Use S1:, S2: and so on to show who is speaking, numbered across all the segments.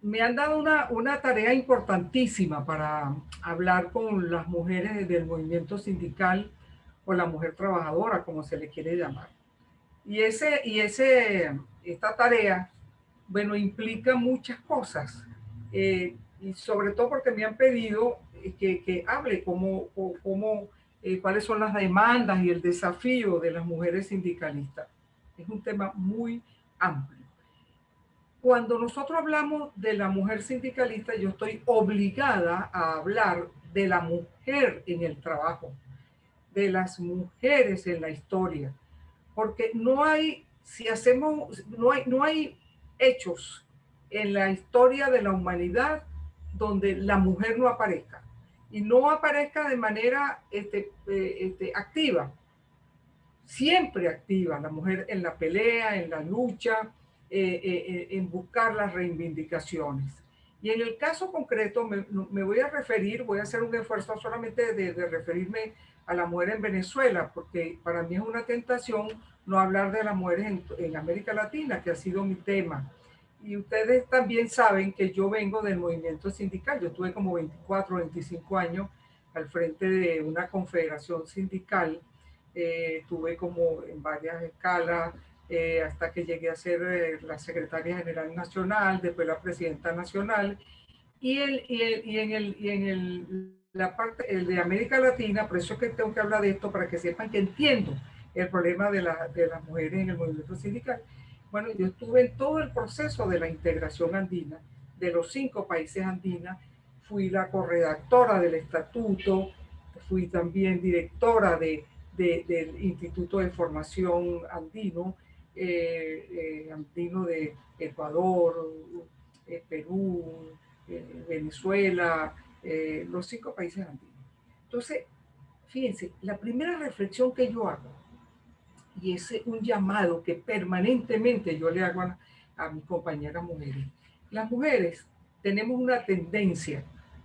S1: me han dado una tarea importantísima para hablar con las mujeres del movimiento sindical o la mujer trabajadora, como se le quiere llamar. Esta tarea, bueno, implica muchas cosas. Y sobre todo porque me han pedido que hable cuáles son las demandas y el desafío de las mujeres sindicalistas. Es un tema muy amplio. Cuando nosotros hablamos de la mujer sindicalista, yo estoy obligada a hablar de la mujer en el trabajo, de las mujeres en la historia, porque no hay, si hacemos, no hay hechos en la historia de la humanidad donde la mujer no aparezca y no aparezca de manera activa, siempre activa la mujer en la pelea, en la lucha, en buscar las reivindicaciones. Y en el caso concreto me voy a referir, voy a hacer un esfuerzo solamente de referirme a la mujer en Venezuela, porque para mí es una tentación no hablar de las mujeres en América Latina, que ha sido mi tema. Y ustedes también saben que yo vengo del movimiento sindical. Yo tuve como 24 o 25 años al frente de una confederación sindical. Tuve como en varias escalas, hasta que llegué a ser la secretaria general nacional, después la presidenta nacional, la parte el de América Latina. Por eso es que tengo que hablar de esto, para que sepan que entiendo el problema de las mujeres en el movimiento sindical. Bueno, yo estuve en todo el proceso de la integración andina, de los 5 países andinos. Fui la corredactora del estatuto, fui también directora del Instituto de Formación Andino, andino de Ecuador, Perú, Venezuela, los 5 países andinos. Entonces, fíjense, la primera reflexión que yo hago, y es un llamado que permanentemente yo le hago a mis compañeras mujeres. Las mujeres tenemos una tendencia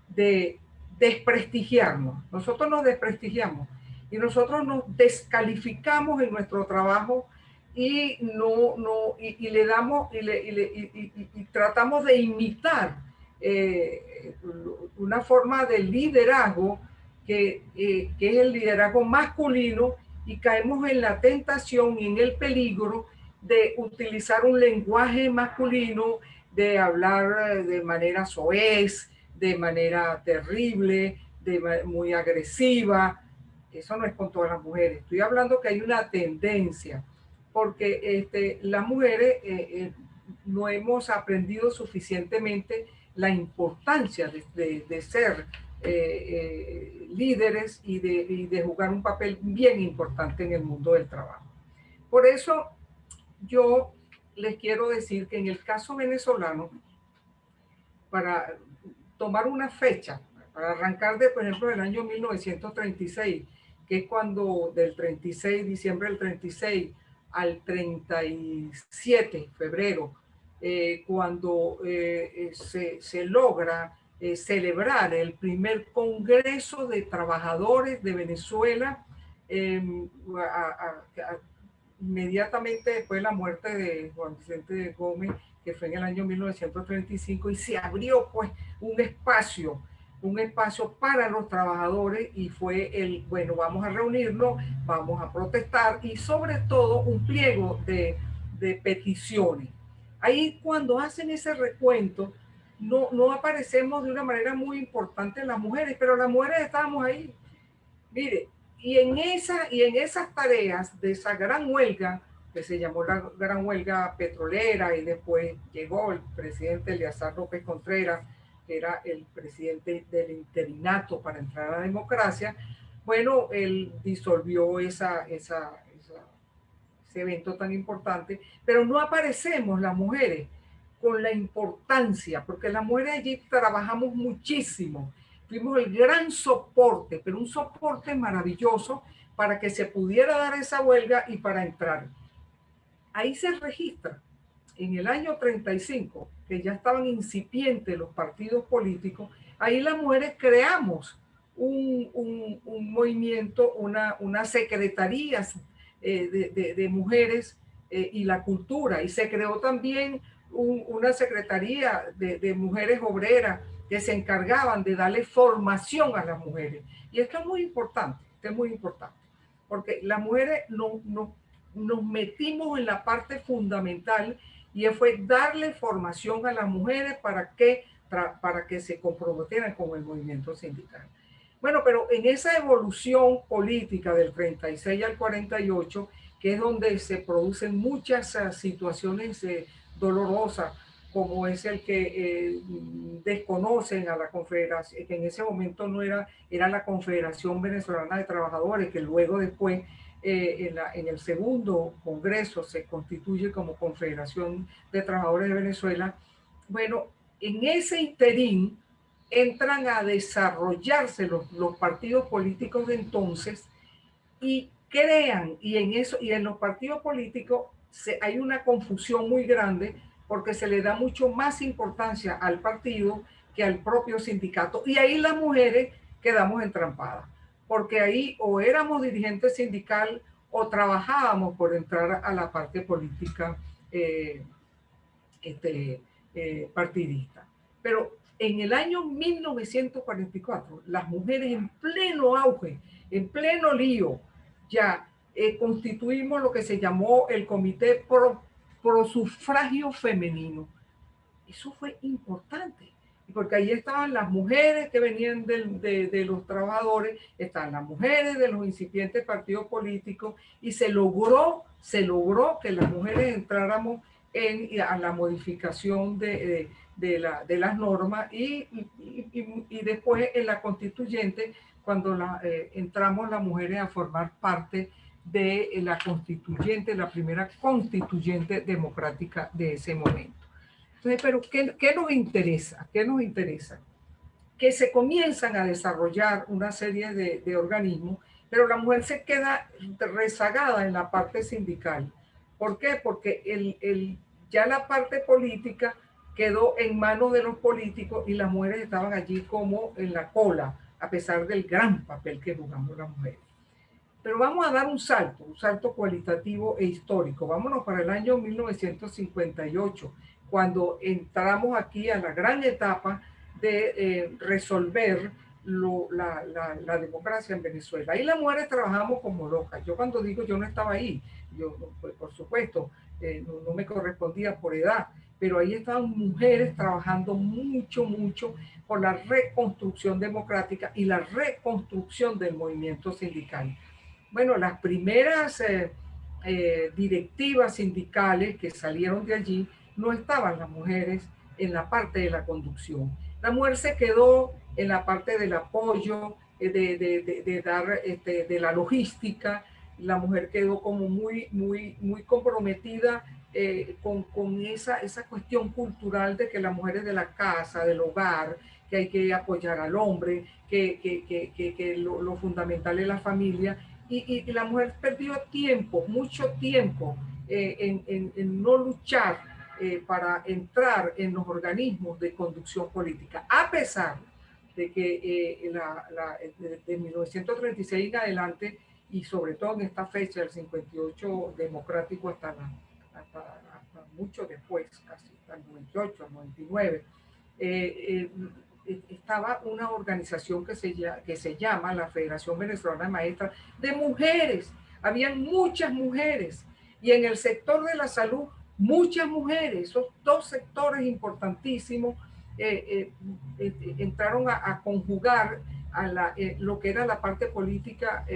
S1: de desprestigiarnos. Nosotros nos desprestigiamos y nosotros nos descalificamos en nuestro trabajo y le damos y tratamos de imitar una forma de liderazgo que es el liderazgo masculino, y caemos en la tentación y en el peligro de utilizar un lenguaje masculino, de hablar de manera soez, de manera terrible, muy agresiva. Eso no es con todas las mujeres. Estoy hablando que hay una tendencia, porque las mujeres no hemos aprendido suficientemente la importancia de ser líderes y de jugar un papel bien importante en el mundo del trabajo. Por eso yo les quiero decir que en el caso venezolano, para tomar una fecha, para arrancar de, por ejemplo, del año 1936, que es cuando del 36, diciembre del 36 al 37, febrero, cuando se logra celebrar el primer Congreso de Trabajadores de Venezuela, eh, inmediatamente después de la muerte de Juan Vicente Gómez, que fue en el año 1935, y se abrió pues un espacio para los trabajadores, y fue bueno, vamos a reunirnos, vamos a protestar, y sobre todo un pliego de peticiones. Ahí, cuando hacen ese recuento, no aparecemos de una manera muy importante las mujeres, pero las mujeres estábamos ahí. Mire, y en esas tareas de esa gran huelga, que se llamó la gran huelga petrolera, y después llegó el presidente Eleazar López Contreras, que era el presidente del interinato para entrar a la democracia. Bueno, él disolvió ese evento tan importante, pero no aparecemos las mujeres con la importancia, porque las mujeres allí trabajamos muchísimo. Fuimos el gran soporte, pero un soporte maravilloso para que se pudiera dar esa huelga y para entrar. Ahí se registra en el año 35, que ya estaban incipientes los partidos políticos. Ahí las mujeres creamos un movimiento, una secretaría de mujeres y la cultura, y se creó también una secretaría de mujeres obreras que se encargaban de darle formación a las mujeres. Y esto es muy importante, esto es muy importante, porque las mujeres nos metimos en la parte fundamental y fue darle formación a las mujeres para que se comprometieran con el movimiento sindical. Bueno, pero en esa evolución política del 36 al 48, que es donde se producen muchas situaciones dolorosas, como es el que desconocen a la Confederación, que en ese momento no era la Confederación Venezolana de Trabajadores, que luego después en el segundo congreso se constituye como Confederación de Trabajadores de Venezuela. Bueno, en ese interín entran a desarrollarse los partidos políticos de entonces y crean, y en los partidos políticos hay una confusión muy grande porque se le da mucho más importancia al partido que al propio sindicato. Y ahí las mujeres quedamos entrampadas, porque ahí o éramos dirigentes sindical o trabajábamos por entrar a la parte política eh, partidista. Pero en el año 1944, las mujeres en pleno auge, en pleno lío, ya constituimos lo que se llamó el Comité Pro Sufragio Femenino. Eso fue importante, porque ahí estaban las mujeres que venían de los trabajadores, estaban las mujeres de los incipientes partidos políticos, y se logró que las mujeres entráramos a la modificación de las normas y después en la constituyente, cuando entramos las mujeres a formar parte de la constituyente, la primera constituyente democrática de ese momento. Entonces, pero ¿qué nos interesa? ¿Qué nos interesa? Que se comienzan a desarrollar una serie de organismos, pero la mujer se queda rezagada en la parte sindical. ¿Por qué? Porque ya la parte política quedó en manos de los políticos y las mujeres estaban allí como en la cola, a pesar del gran papel que jugamos las mujeres. Pero vamos a dar un salto cualitativo e histórico. Vámonos para el año 1958, cuando entramos aquí a la gran etapa de resolver la democracia en Venezuela. Ahí las mujeres trabajamos como locas. Yo cuando digo yo no estaba ahí, yo pues, por supuesto no me correspondía por edad, pero ahí estaban mujeres trabajando mucho por la reconstrucción democrática y la reconstrucción del movimiento sindical. Bueno, las primeras directivas sindicales que salieron de allí no estaban las mujeres en la parte de la conducción. La mujer se quedó en la parte del apoyo, de dar, de la logística. La mujer quedó como muy comprometida con esa cuestión cultural de que las mujeres de la casa, del hogar, que hay que apoyar al hombre, que lo fundamental es la familia. Y la mujer perdió tiempo, mucho tiempo, en no luchar para entrar en los organismos de conducción política, a pesar de que de 1936 en adelante, y sobre todo en esta fecha, el 58 democrático hasta mucho después, casi hasta el 98, 99, estaba una organización que se llama la Federación Venezolana de Maestras de Mujeres. Habían muchas mujeres, y en el sector de la salud muchas mujeres. Esos dos sectores importantísimos entraron a conjugar lo que era la parte política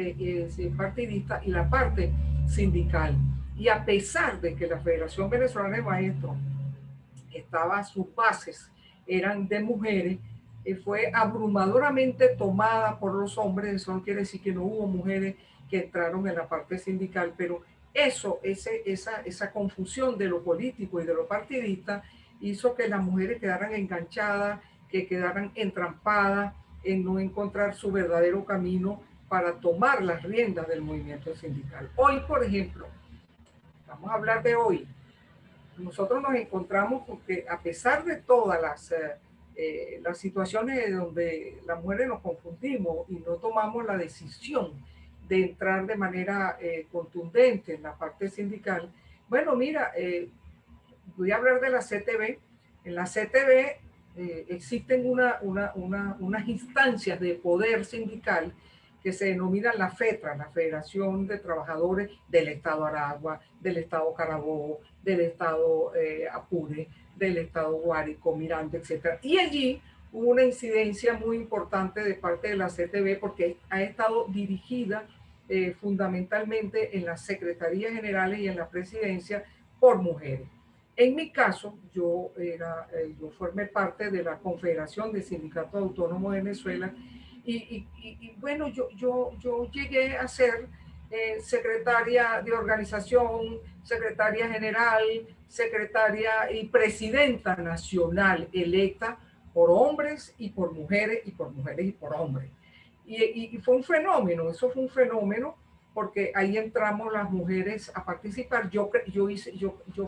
S1: partidista y la parte sindical. Y a pesar de que la Federación Venezolana de Maestros sus bases eran de mujeres, fue abrumadoramente tomada por los hombres. Eso no quiere decir que no hubo mujeres que entraron en la parte sindical, pero esa confusión de lo político y de lo partidista hizo que las mujeres quedaran enganchadas, que quedaran entrampadas en no encontrar su verdadero camino para tomar las riendas del movimiento sindical. Hoy, por ejemplo, vamos a hablar de hoy. Nosotros nos encontramos porque a pesar de todas las situaciones donde las mujeres nos confundimos y no tomamos la decisión de entrar de manera contundente en la parte sindical, bueno, mira, Voy a hablar de la CTB. En la CTB existen unas instancias de poder sindical que se denominan la FETRA, la Federación de Trabajadores del Estado Aragua, del Estado Carabobo, del Estado Apure, del Estado Guárico, Miranda, etc. Y allí hubo una incidencia muy importante de parte de la CTB porque ha estado dirigida fundamentalmente en las secretarías generales y en la presidencia por mujeres. En mi caso, yo formé parte de la Confederación de Sindicatos Autónomos de Venezuela y bueno, yo llegué a ser secretaria de organización, secretaria general, secretaria y presidenta nacional electa por hombres y por mujeres y por mujeres y por hombres. Y fue un fenómeno, eso fue un fenómeno porque ahí entramos las mujeres a participar. Yo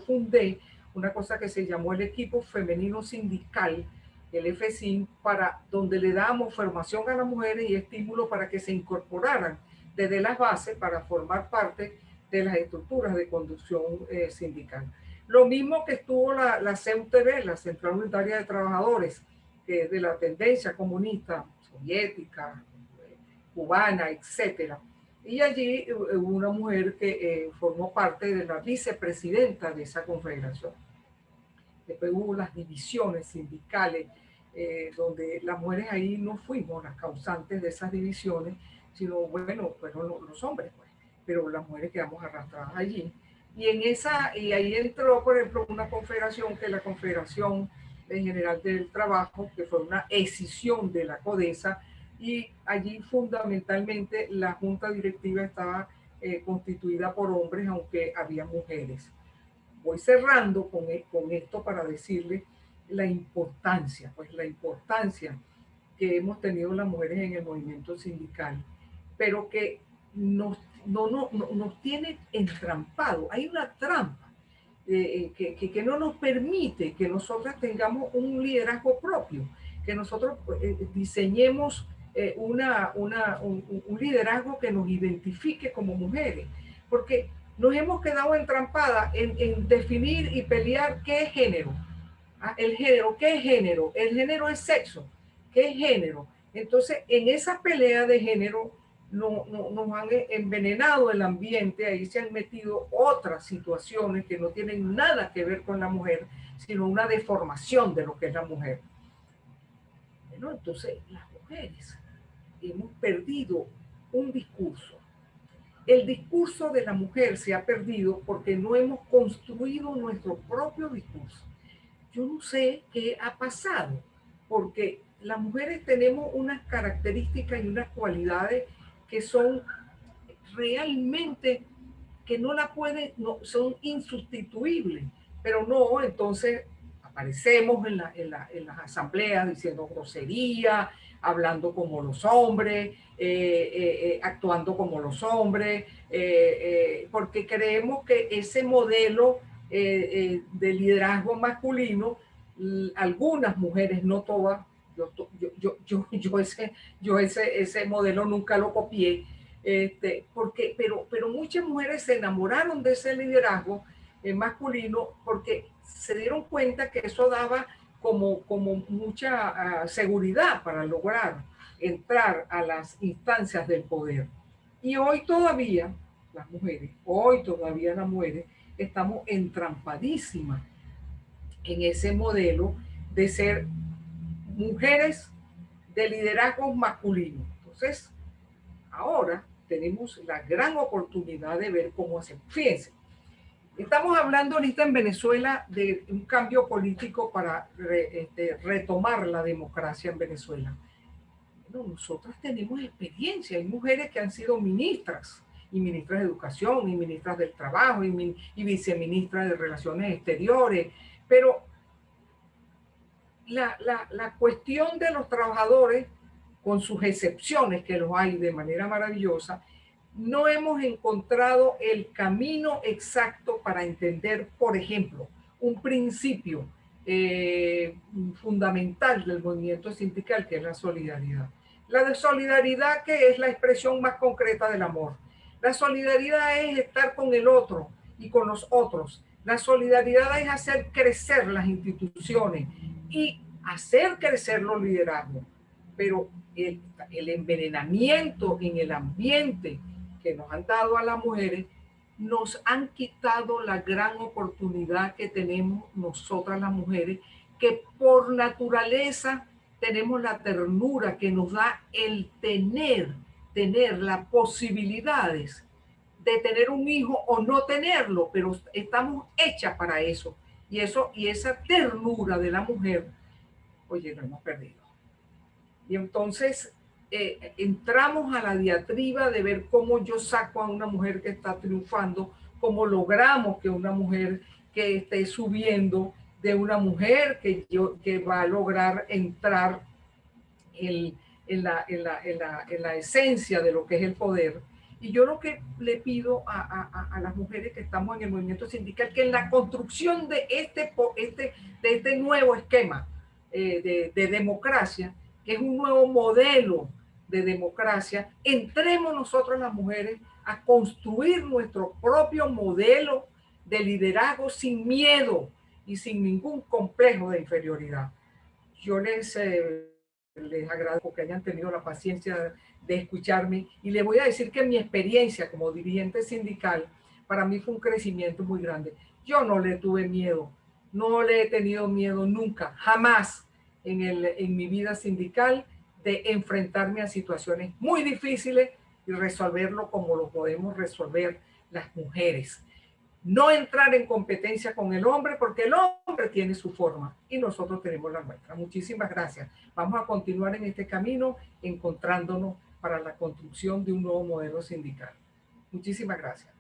S1: fundé una cosa que se llamó el equipo femenino sindical, el FSIN, para donde le damos formación a las mujeres y estímulo para que se incorporaran desde las bases para formar parte de las estructuras de conducción sindical. Lo mismo que estuvo la CUTV, la Central Unitaria de Trabajadores, que es de la tendencia comunista, soviética, cubana, etcétera. Y allí hubo una mujer que formó parte de la vicepresidenta de esa confederación. Después hubo las divisiones sindicales, donde las mujeres ahí no fuimos las causantes de esas divisiones, sino, bueno, fueron los hombres, pues, pero las mujeres quedamos arrastradas allí. Y ahí entró, por ejemplo, una confederación que es la Confederación General del Trabajo, que fue una escisión de la CODESA, y allí fundamentalmente la junta directiva estaba constituida por hombres, aunque había mujeres. Voy cerrando con esto para decirles pues la importancia que hemos tenido las mujeres en el movimiento sindical, pero que nos tiene entrampado. Hay una trampa que no nos permite que nosotras tengamos un liderazgo propio, que nosotros diseñemos un liderazgo que nos identifique como mujeres, porque nos hemos quedado entrampadas en definir y pelear qué es género. El género, ¿qué es género? El género es sexo. ¿Qué es género? Entonces, en esa pelea de género nos han envenenado el ambiente, ahí se han metido otras situaciones que no tienen nada que ver con la mujer, sino una deformación de lo que es la mujer. Bueno, entonces, las mujeres hemos perdido un discurso. El discurso de la mujer se ha perdido porque no hemos construido nuestro propio discurso. Yo no sé qué ha pasado, porque las mujeres tenemos unas características y unas cualidades que son realmente, que no la pueden, no, son insustituibles, pero no, entonces aparecemos en las asambleas diciendo grosería, hablando como los hombres, actuando como los hombres, porque creemos que ese modelo de liderazgo masculino, algunas mujeres, no todas, ese modelo nunca lo copié, pero muchas mujeres se enamoraron de ese liderazgo masculino porque se dieron cuenta que eso daba como mucha seguridad para lograr entrar a las instancias del poder. Y hoy todavía las mujeres estamos entrampadísimas en ese modelo de ser mujeres de liderazgo masculino. Entonces, ahora tenemos la gran oportunidad de ver cómo hacemos. Fíjense, estamos hablando ahorita en Venezuela de un cambio político para retomar la democracia en Venezuela. Bueno, nosotras tenemos experiencia, hay mujeres que han sido ministras, y ministras de Educación, y ministras del Trabajo, y viceministras de Relaciones Exteriores, pero la cuestión de los trabajadores, con sus excepciones, que los hay de manera maravillosa, no hemos encontrado el camino exacto para entender, por ejemplo, un principio fundamental del movimiento sindical, que es la solidaridad. La solidaridad, que es la expresión más concreta del amor. La solidaridad es estar con el otro y con los otros. La solidaridad es hacer crecer las instituciones y hacer crecer los liderazgos. Pero el envenenamiento en el ambiente que nos han dado a las mujeres nos han quitado la gran oportunidad que tenemos nosotras las mujeres, que por naturaleza tenemos la ternura que nos da el tener las posibilidades de tener un hijo o no tenerlo, pero estamos hechas para eso. Y esa ternura de la mujer, oye, lo hemos perdido. Y entonces entramos a la diatriba de ver cómo yo saco a una mujer que está triunfando, cómo logramos que una mujer que esté subiendo, de una mujer que va a lograr entrar en la esencia de lo que es el poder. Y yo lo que le pido a las mujeres que estamos en el movimiento sindical, que en la construcción de este nuevo esquema de democracia, que es un nuevo modelo de democracia, entremos nosotros las mujeres a construir nuestro propio modelo de liderazgo sin miedo y sin ningún complejo de inferioridad. Yo les agradezco que hayan tenido la paciencia de escucharme y les voy a decir que mi experiencia como dirigente sindical para mí fue un crecimiento muy grande. Yo no le tuve miedo, no le he tenido miedo nunca, jamás en mi vida sindical de enfrentarme a situaciones muy difíciles y resolverlo como lo podemos resolver las mujeres. No entrar en competencia con el hombre porque el hombre tiene su forma y nosotros tenemos la nuestra. Muchísimas gracias. Vamos a continuar en este camino encontrándonos para la construcción de un nuevo modelo sindical. Muchísimas gracias.